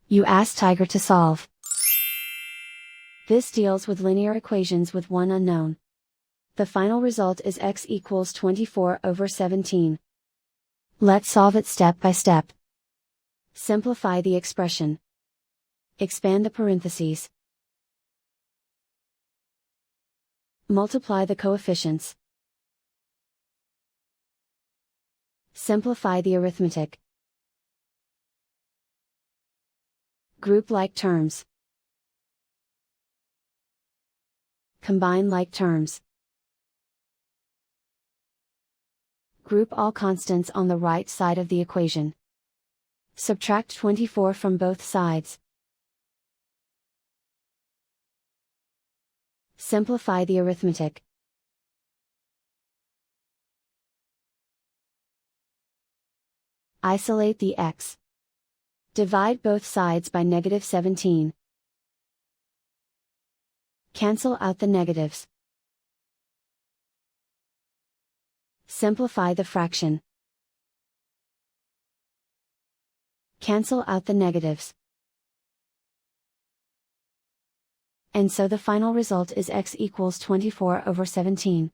You ask Tiger to solve. This deals with linear equations with one unknown. The final result is x equals 24/17. Let's solve it step by step. Simplify the expression. Expand the parentheses. Multiply the coefficients. Simplify the arithmetic. Group like terms. Combine like terms. Group all constants on the right side of the equation. Subtract 24 from both sides. Simplify the arithmetic. Isolate the x. Divide both sides by -17. Cancel out the negatives. Simplify the fraction. Cancel out the negatives. And so the final result is x equals 24/17.